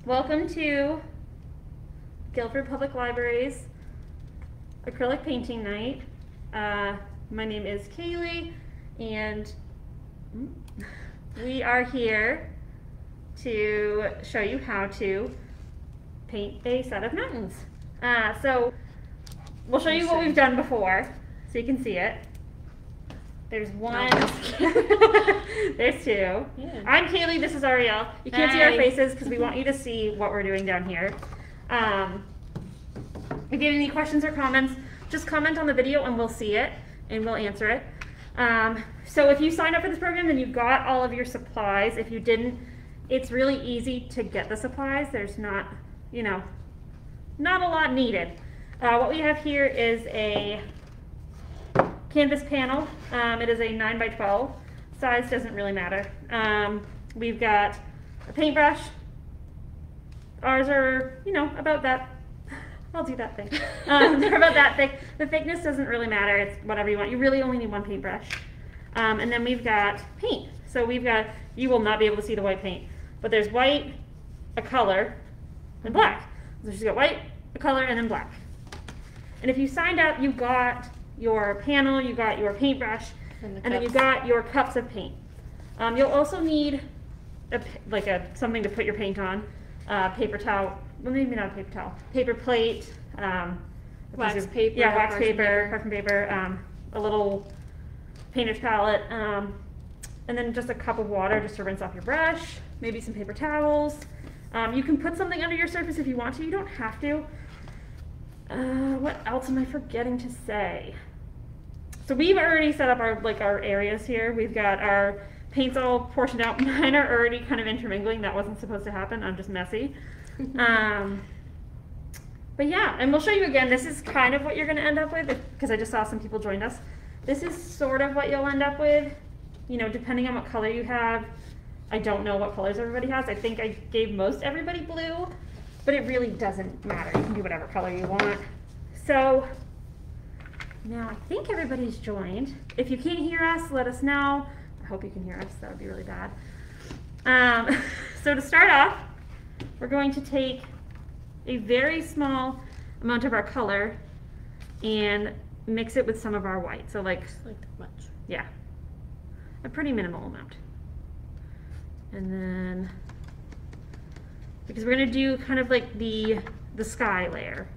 Welcome to Guilford Public Library's acrylic painting night. My name is Kayleigh, and we are here to show you how to paint a set of mountains. So we'll show you what we've done before so you can see it. There's one, there's two. Yeah. I'm Kayleigh, this is Arielle. You can't see our faces because we want you to see what we're doing down here. If you have any questions or comments, just comment on the video and we'll see it and we'll answer it. So if you signed up for this program, then you got all of your supplies. If you didn't, it's really easy to get the supplies. There's not, not a lot needed. What we have here is a canvas panel. It is a 9 by 12. Size doesn't really matter. We've got a paintbrush. Ours are, about that. I'll do that thing. They're about that thick. The thickness doesn't really matter. It's whatever you want. You really only need one paintbrush. And then we've got paint. So we've got, you will not be able to see the white paint, but there's white, a color, and black. So she's got white, a color, and then black. And if you signed up, you got your panel, you got your paintbrush, and then you got your cups of paint. You'll also need something to put your paint on, paper towel, well maybe not a paper towel, paper plate, wax paper, wax paper, parchment paper, a little painter's palette, and then just a cup of water just to rinse off your brush, maybe some paper towels. You can put something under your surface if you want to, you don't have to. What else am I forgetting to say? So we've already set up our areas here. We've got our paints all portioned out. Mine are already kind of intermingling. That wasn't supposed to happen. I'm just messy. But yeah, and we'll show you again. This is kind of what you're going to end up with because I just saw some people joined us. This is sort of what you'll end up with, depending on what color you have. I don't know what colors everybody has. I think I gave most everybody blue, but it really doesn't matter. You can do whatever color you want. So now I think everybody's joined. If you can't hear us, let us know. I hope you can hear us. That would be really bad. So to start off, we're going to take a very small amount of our color and mix it with some of our white. So like that much. Yeah, a pretty minimal amount. And then, because we're going to do kind of like the sky layer.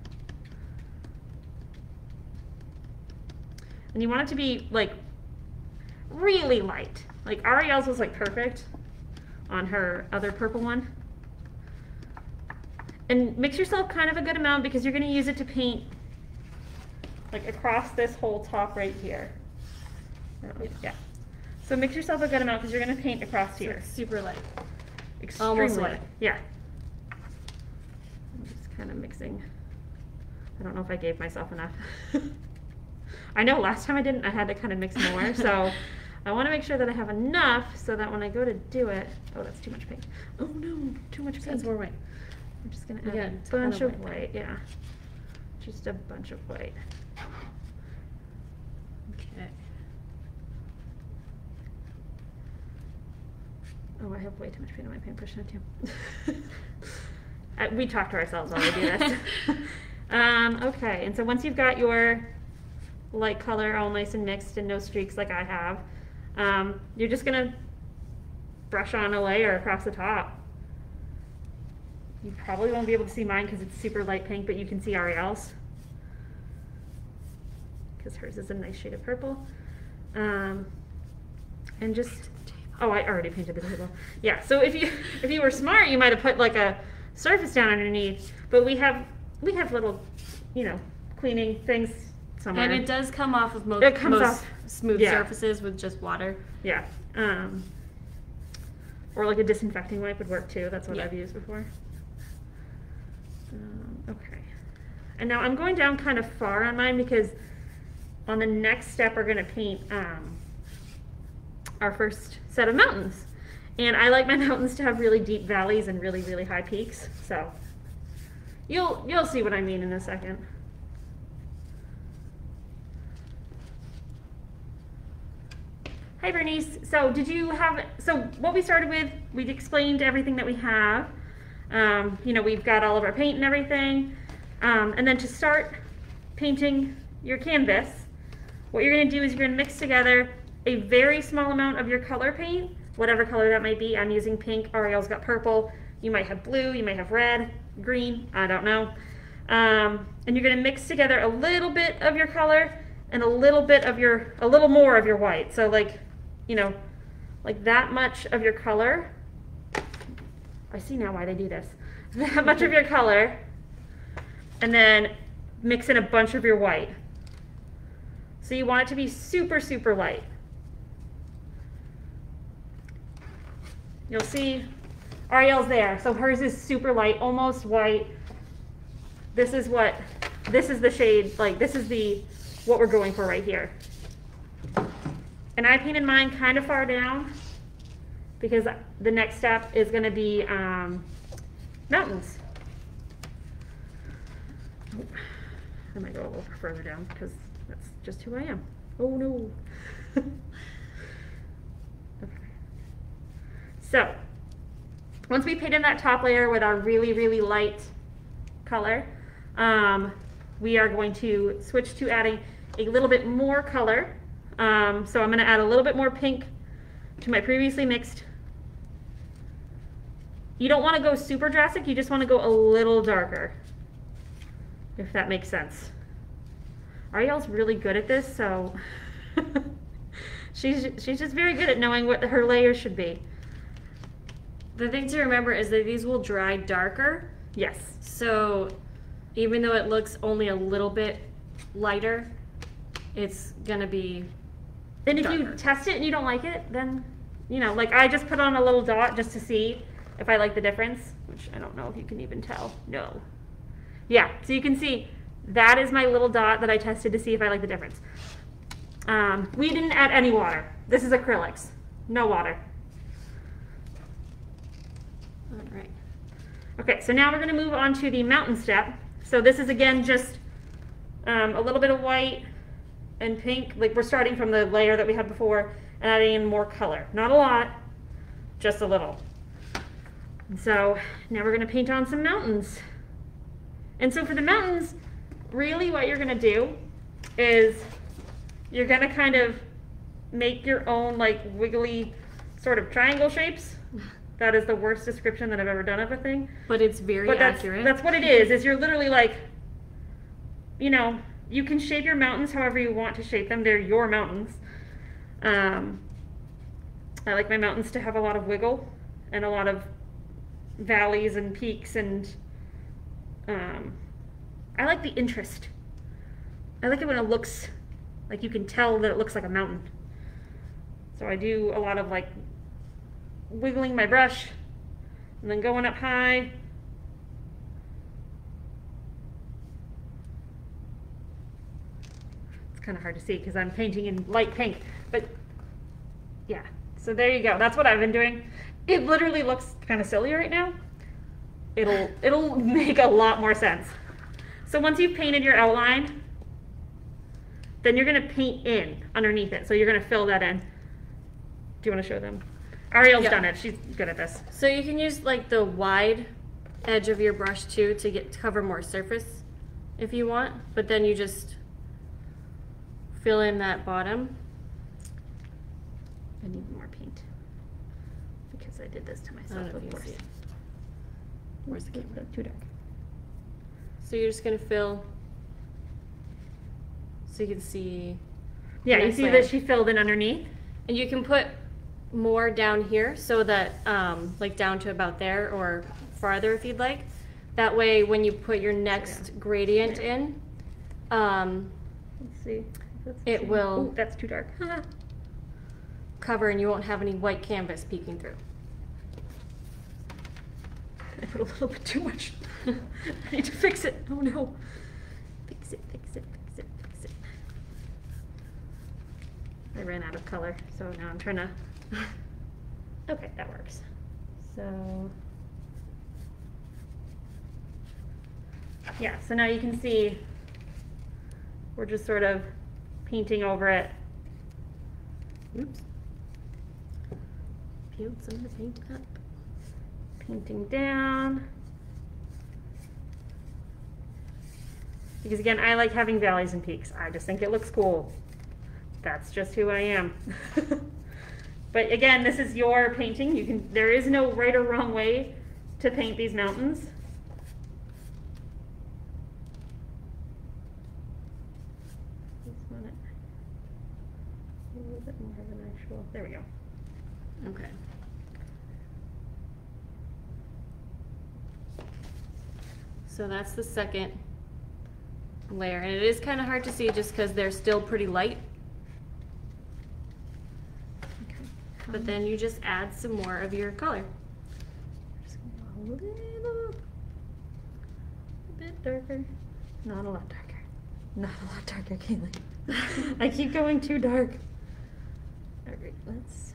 And you want it to be like really light. Like Arielle's was like perfect on her other purple one. And mix yourself kind of a good amount because you're going to use it to paint like across this whole top right here. Yeah. So mix yourself a good amount because you're going to paint across here. It's super light. Extremely light. Yeah. I'm just kind of mixing. I don't know if I gave myself enough. I know last time I didn't. I had to kind of mix more. So I want to make sure that I have enough so that when I go to do it, oh, that's too much paint. Oh no, too much paint. That's more white. I'm just going to add a bunch of white. Yeah. Just a bunch of white. Okay. Oh, I have way too much paint on my paintbrush now too. We talk to ourselves while we do this. Okay, and so once you've got your light color all nice and mixed and no streaks like I have, you're just gonna brush on a layer across the top. You probably won't be able to see mine because it's super light pink, but you can see Arielle's because hers is a nice shade of purple. And just, oh, I already painted the table. Yeah, so if you were smart, you might have put like a surface down underneath, but we have little, cleaning things somewhere. And it does come off of most smooth surfaces with just water. Yeah. Or like a disinfecting wipe would work too. That's what I've used before. Okay. And now I'm going down kind of far on mine because on the next step we're going to paint our first set of mountains. And I like my mountains to have really deep valleys and really, really high peaks. So you'll see what I mean in a second. Hi Bernice. So what we started with, we explained everything that we have. You know, we've got all of our paint and everything. And then to start painting your canvas, what you're going to do is you're going to mix together a very small amount of your color paint, whatever color that might be. I'm using pink, Arielle's got purple, you might have blue, you might have red, green, I don't know. And you're going to mix together a little bit of your color and a little more of your white. So like, you know, like that much of your color. I see now why they do this. That much of your color, and then mix in a bunch of your white. So you want it to be super, super light. You'll see Arielle's there, so hers is super light, almost white. This is the shade, like this is what we're going for right here. And I painted mine kind of far down because the next step is going to be mountains. I might go a little further down because that's just who I am. Oh no. Okay. So, once we painted that top layer with our really, really light color, we are going to switch to adding a little bit more color. So I'm going to add a little bit more pink to my previously mixed. You don't want to go super drastic, you just want to go a little darker, if that makes sense. Arielle's really good at this, so she's just very good at knowing what her layers should be. The thing to remember is that these will dry darker. Yes. So even though it looks only a little bit lighter, it's gonna be And if darker. you test it and you don't like it, then, you know, like I just put on a little dot just to see if I like the difference, which I don't know if you can even tell. No. Yeah, so you can see that is my little dot that I tested to see if I like the difference. We didn't add any water. This is acrylics. No water. All right. Okay, so now we're going to move on to the mountain step. So this is again just a little bit of white and pink. Like we're starting from the layer that we had before and adding in more color. Not a lot, just a little. And so now we're going to paint on some mountains. And so for the mountains, really what you're going to do is you're going to kind of make your own like wiggly sort of triangle shapes. That is the worst description that I've ever done of a thing. But it's very accurate. That's what it is you're literally like, you know, you can shape your mountains however you want to shape them. They're your mountains. I like my mountains to have a lot of wiggle and a lot of valleys and peaks, and I like the interest. I like it when it looks like you can tell that it looks like a mountain. So I do a lot of like wiggling my brush and then going up high. It's kind of hard to see because I'm painting in light pink, but yeah, so there you go. That's what I've been doing. It literally looks kind of silly right now. It'll make a lot more sense. So once you've painted your outline, then you're going to paint in underneath it. So you're going to fill that in. Do you want to show them? Arielle's done it. She's good at this. So you can use like the wide edge of your brush too to cover more surface if you want, but then you just fill in that bottom. I need more paint because I did this to I myself don't know if you before. can see it. Where's the camera? Too dark. So you're just gonna fill so you can see. Yeah, you nice see layer. that she filled in underneath? And you can put more down here so that like down to about there or farther if you'd like. That way when you put your next gradient in, Let's see. it will Ooh, that's too dark. cover and you won't have any white canvas peeking through. I put a little bit too much. I need to fix it. Oh no. Fix it, fix it, fix it, fix it. I ran out of color, so now I'm trying to... Okay, that works. So... Yeah, so now you can see we're just sort of painting over it. Oops. Peeled some of the paint up. Painting down. Because again, I like having valleys and peaks. I just think it looks cool. That's just who I am. But again, this is your painting. There is no right or wrong way to paint these mountains. Just want it a little bit more of an actual, there we go. Okay. So that's the second layer, and it is kind of hard to see just because they're still pretty light. Okay. But then you just add some more of your color. Just a little bit darker. Not a lot darker. Not a lot darker, Kayleigh. I keep going too dark. All right, let's.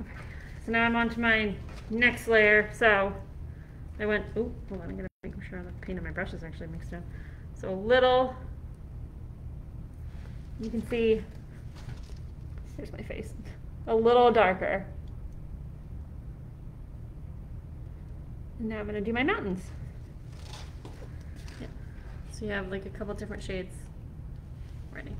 Okay, so now I'm on to my next layer. So I went, oh, hold on, I'm gonna make sure the paint on my brush is actually mixed in. So a little, you can see, here's my face, a little darker. And now I'm gonna do my mountains. Yeah. So you have like a couple different shades ready.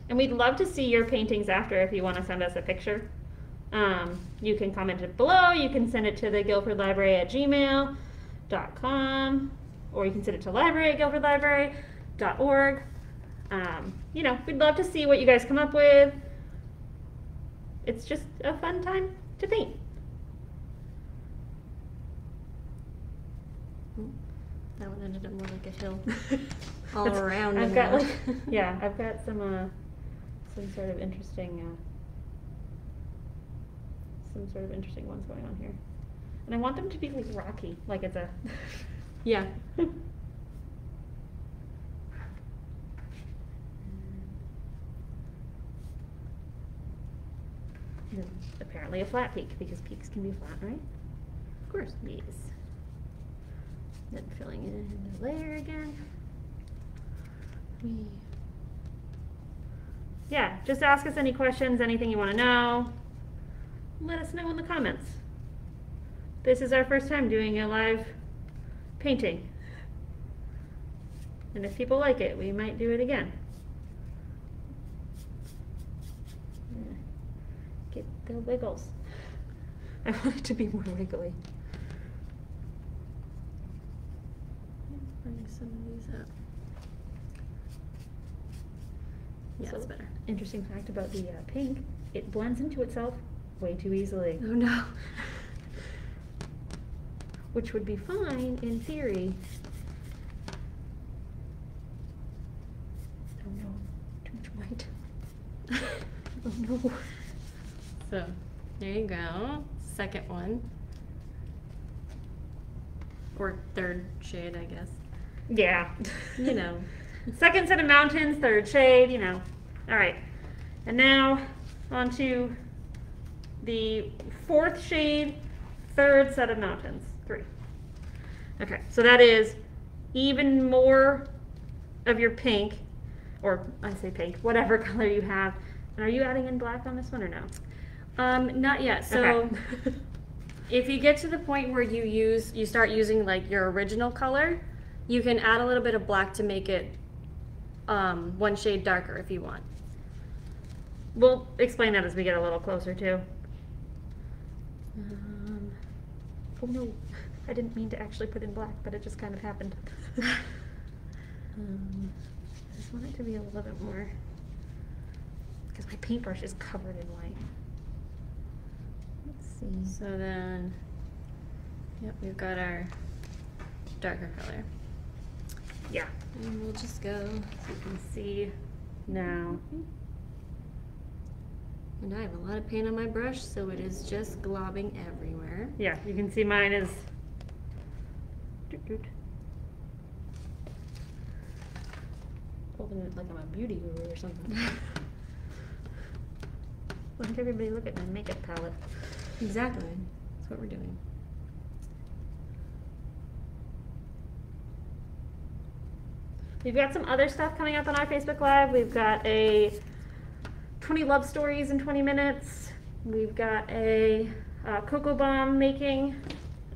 And we'd love to see your paintings after if you want to send us a picture. You can comment it below, you can send it to the guilfordlibrary@gmail.com, or you can send it to library@guilfordlibrary.org. You know, we'd love to see what you guys come up with. It's just a fun time to paint. That one ended up more like a hill all around. I've got like, yeah, I've got some sort of interesting ones going on here, and I want them to be like rocky, like it's a yeah. And apparently a flat peak, because peaks can be flat, right? Of course. Yes. Then filling it in the layer again. Yeah, just ask us any questions, anything you want to know. Let us know in the comments. This is our first time doing a live painting. And if people like it, we might do it again. Get the wiggles. I want it to be more wiggly. Bring some of these up. Yeah, So, that's better. Interesting fact about the pink, it blends into itself way too easily. Oh no. Which would be fine in theory. Oh no, too much white. Oh no. So, there you go. Second one. Or third shade, I guess. Yeah. You know. Second set of mountains, third shade, you know. All right. And now on to the fourth shade, third set of mountains. 3. Okay, so that is even more of your pink, or I say pink, whatever color you have. And are you adding in black on this one or no? Not yet. So Okay. if you get to the point where you start using like your original color, you can add a little bit of black to make it one shade darker if you want. We'll explain that as we get a little closer too. Oh no, I didn't mean to actually put in black, but it just kind of happened. I just want it to be a little bit more, because my paintbrush is covered in white. Let's see. So then, yep, we've got our darker color. Yeah, And we'll just go. so you can see now. And I have a lot of paint on my brush, so it is just globbing everywhere. Yeah, you can see mine is. Holding it like I'm a beauty guru or something. Let everybody look at my makeup palette. Exactly. That's what we're doing. We've got some other stuff coming up on our Facebook Live. We've got a 20 love stories in 20 minutes. We've got a cocoa bomb making.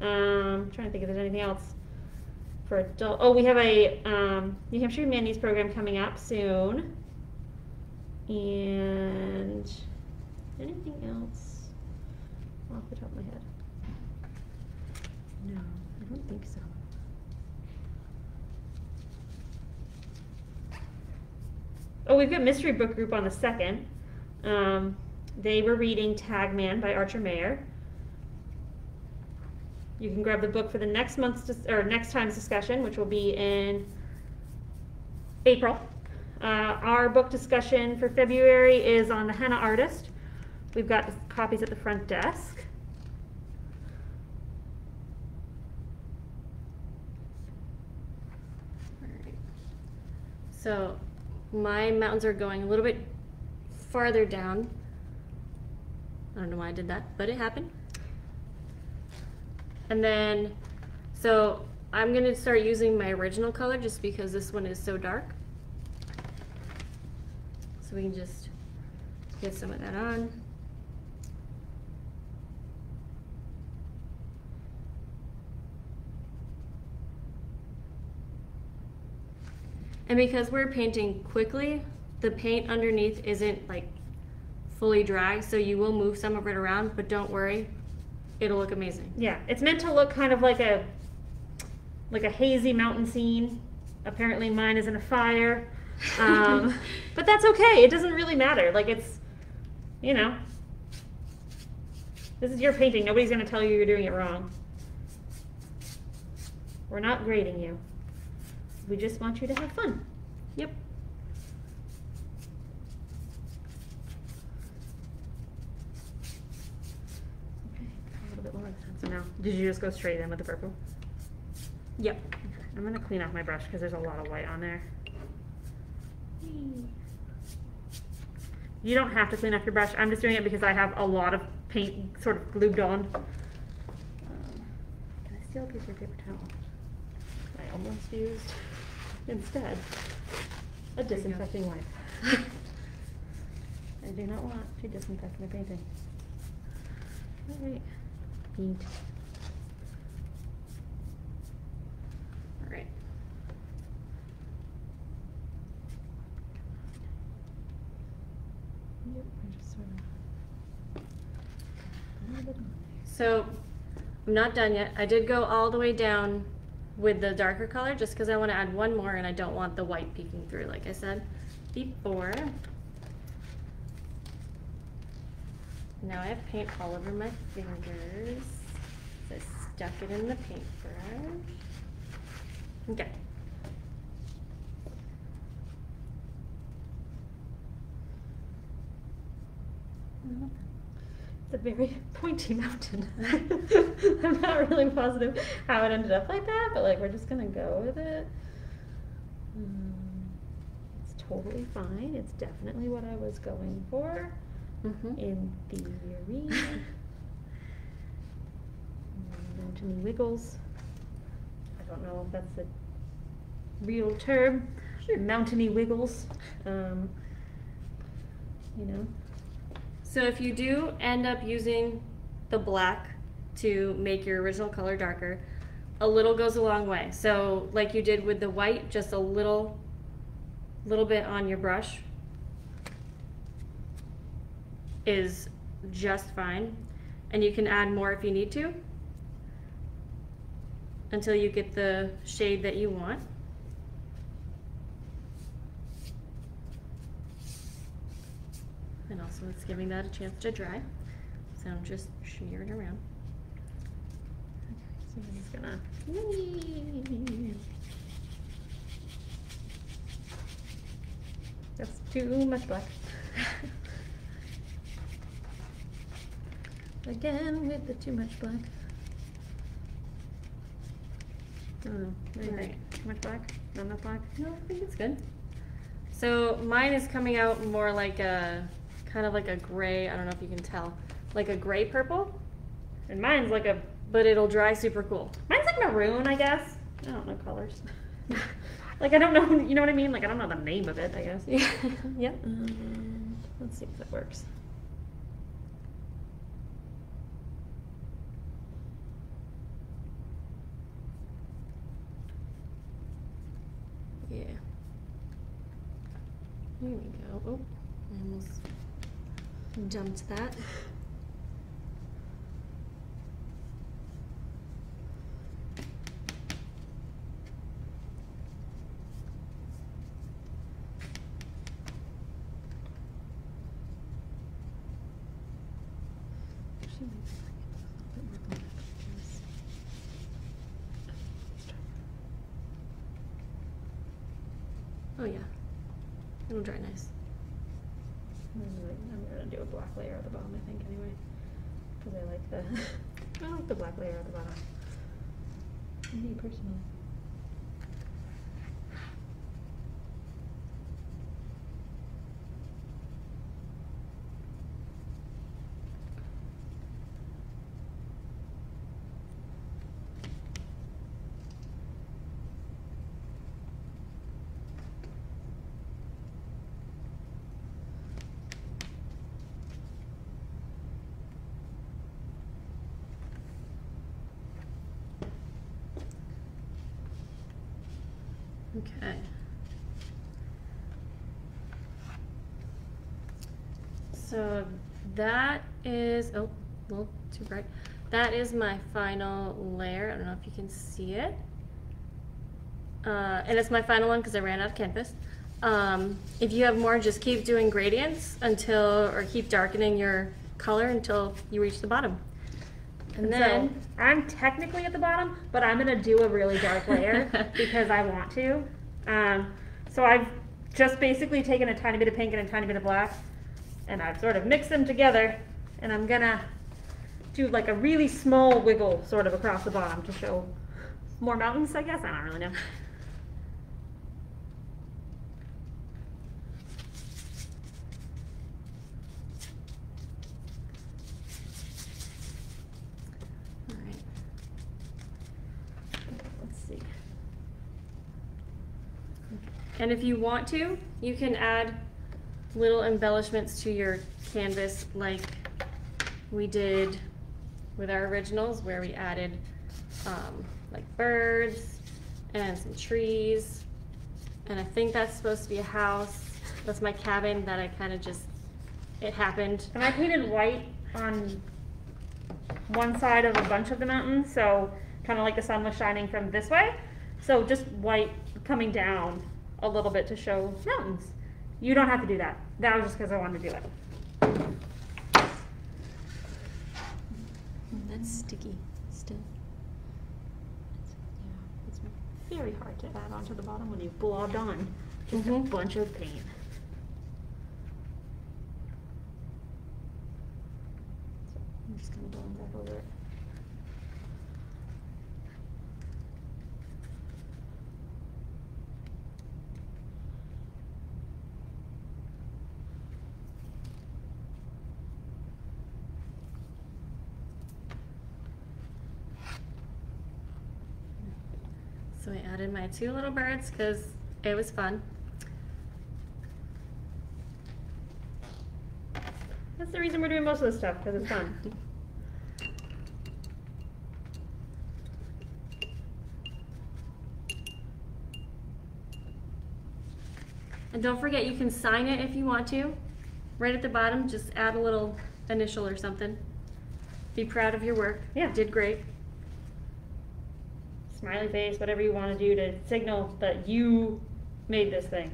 I'm trying to think if there's anything else for adult. Oh, we have a New Hampshire Humanities program coming up soon. And anything else off the top of my head? No, I don't think so. Oh, we've got Mystery Book Group on the 2nd. They were reading Tagman by Archer Mayer. You can grab the book for the next next time's discussion, which will be in April. Our book discussion for February is on The Henna Artist. We've got copies at the front desk. All right. So my mountains are going a little bit farther down. I don't know why I did that, but it happened. And then, so I'm going to start using my original color just because this one is so dark. So we can just get some of that on. And because we're painting quickly, the paint underneath isn't like fully dry, so you will move some of it around, but don't worry, it'll look amazing. Yeah, it's meant to look kind of like a hazy mountain scene. Apparently mine is in a fire. But that's okay. It doesn't really matter. Like, it's, you know, this is your painting. Nobody's going to tell you you're doing it wrong. We're not grading you. We just want you to have fun. Yep. Okay, a little bit lower this time. So now, did you just go straight in with the purple? Yep. Okay, I'm going to clean off my brush because there's a lot of white on there. You don't have to clean off your brush. I'm just doing it because I have a lot of paint sort of glued on. Can I steal a piece of your paper towel? I almost used instead a disinfecting wipe. I do not want to disinfect my painting. All right. Paint. All right. Yep, I just sort of a little bit on there. So I'm not done yet. I did go all the way down with the darker color just because I want to add one more and I don't want the white peeking through, like I said before. Now I have paint all over my fingers. So I stuck it in the paintbrush. Okay. It's a very pointy mountain. I'm not really positive how it ended up like that, but like we're just gonna go with it. It's totally fine. It's definitely what I was going for in theory. Mountainy wiggles. I don't know if that's a real term. Sure. Mountainy wiggles. You know. So if you do end up using the black to make your original color darker, a little goes a long way. So like you did with the white, just a little bit on your brush is just fine. And you can add more if you need to until you get the shade that you want. And also it's giving that a chance to dry. So I'm just shearing around. So I'm just gonna. That's too much black. Again with the too much black. I don't know. What do you think? Too much black? Not enough black? No, I think it's good. So mine is coming out more like a kind of like a gray, I don't know if you can tell, like a gray purple. And mine's like a, but it'll dry super cool. mine's like maroon, I guess. I don't know colors. Like, I don't know, you know what I mean? Like, I don't know the name of it, I guess. Yeah. Yep. Let's see if that works. Yeah. There we go. Oh, I almost jumped that. Oh yeah, it'll dry nice. I'm gonna do a black layer at the bottom, I think, anyway, because I like the I like the black layer at the bottom. Me personally. Okay. So that is, oh, a little too bright. That is my final layer. I don't know if you can see it. And it's my final one because I ran out of canvas. If you have more, just keep doing gradients until, or keep darkening your color until you reach the bottom. And then, so, I'm technically at the bottom, but I'm gonna do a really dark layer because I want to. So I've just basically taken a tiny bit of pink and a tiny bit of black, and I've sort of mixed them together, and I'm gonna do like a really small wiggle sort of across the bottom to show more mountains, I guess. I don't really know. And if you want to, you can add little embellishments to your canvas like we did with our originals, where we added like birds and some trees. And I think that's supposed to be a house. That's my cabin that I kind of just, it happened. And I painted white on one side of a bunch of the mountains, so kind of like the sun was shining from this way. So just white coming down a little bit to show mountains. You don't have to do that. That was just because I wanted to do it. That's sticky still. Yeah, it's very hard to add onto the bottom when you've blobbed on just a bunch of paint. So I'm just going to blend that over it. So I added my two little birds because it was fun. That's the reason we're doing most of this stuff, because it's fun. And don't forget, you can sign it if you want to. Right at the bottom, just add a little initial or something. Be proud of your work. Yeah. Did great. Smiley face, whatever you want to do to signal that you made this thing.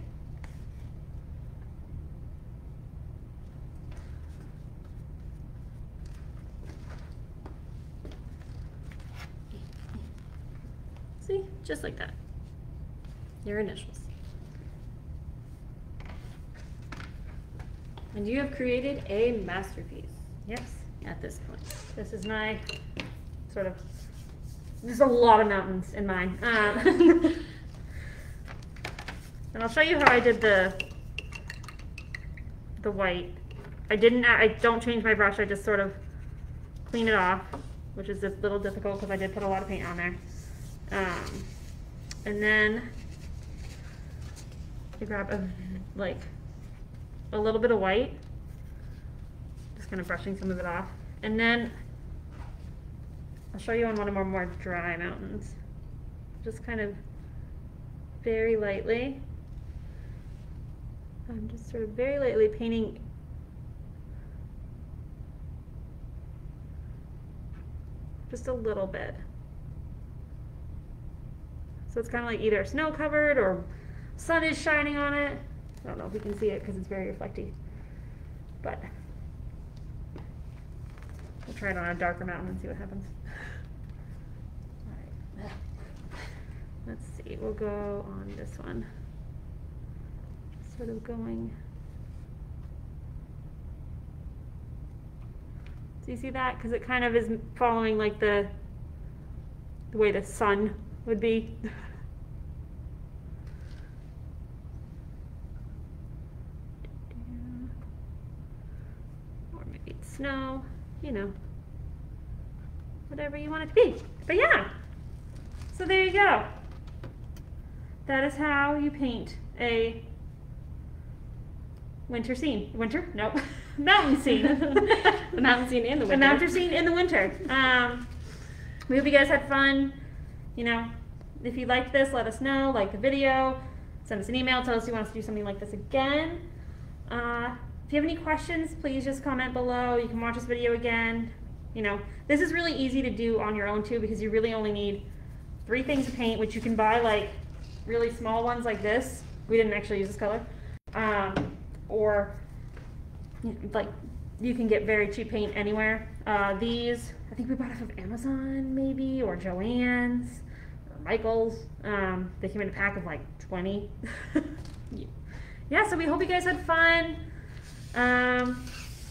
See, just like that. Your initials. And you have created a masterpiece. Yes. At this point. This is my sort of, there's a lot of mountains in mine. And I'll show you how I did the white. I don't change my brush, I just sort of clean it off, which is a little difficult because I did put a lot of paint on there. And then You grab a little bit of white, just kind of brushing some of it off, and then I'll show you on one of our more dry mountains. Just kind of very lightly. I'm just sort of very lightly painting just a little bit. So it's kind of like either snow covered or sun is shining on it. I don't know if you can see it because it's very reflecty, but we'll try it on a darker mountain and see what happens. All right. Let's see, we'll go on this one. Sort of going. Do you see that? Because it kind of is following like the way the sun would be. Or maybe it's snow, you know, whatever you want it to be. But yeah, so there you go. That is how you paint a winter scene. Winter? Nope. Mountain scene. The mountain scene in the winter. The mountain scene in the winter. We hope you guys had fun. You know, if you liked this, let us know. Like the video, send us an email, tell us you want us to do something like this again. If you have any questions, please just comment below. You can watch this video again. You know, this is really easy to do on your own too, because you really only need 3 things to paint, which you can buy like really small ones like this. We didn't actually use this color. Or like you can get very cheap paint anywhere. These, I think we bought off of Amazon maybe, or Joann's, or Michael's. They came in a pack of like 20. Yeah, so we hope you guys had fun.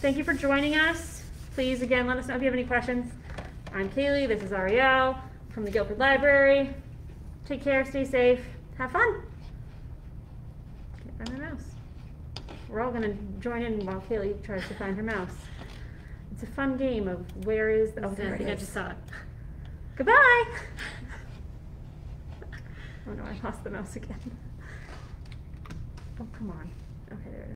Thank you for joining us. Please, again, let us know if you have any questions. I'm Kayleigh, this is Arielle from the Guilford Library. Take care, stay safe, have fun. Can't find my mouse. We're all gonna join in while Kayleigh tries to find her mouse. It's a fun game of where is the, oh, there it is. I just saw it. Goodbye! Oh no, I lost the mouse again. Oh, come on. Okay, there it is.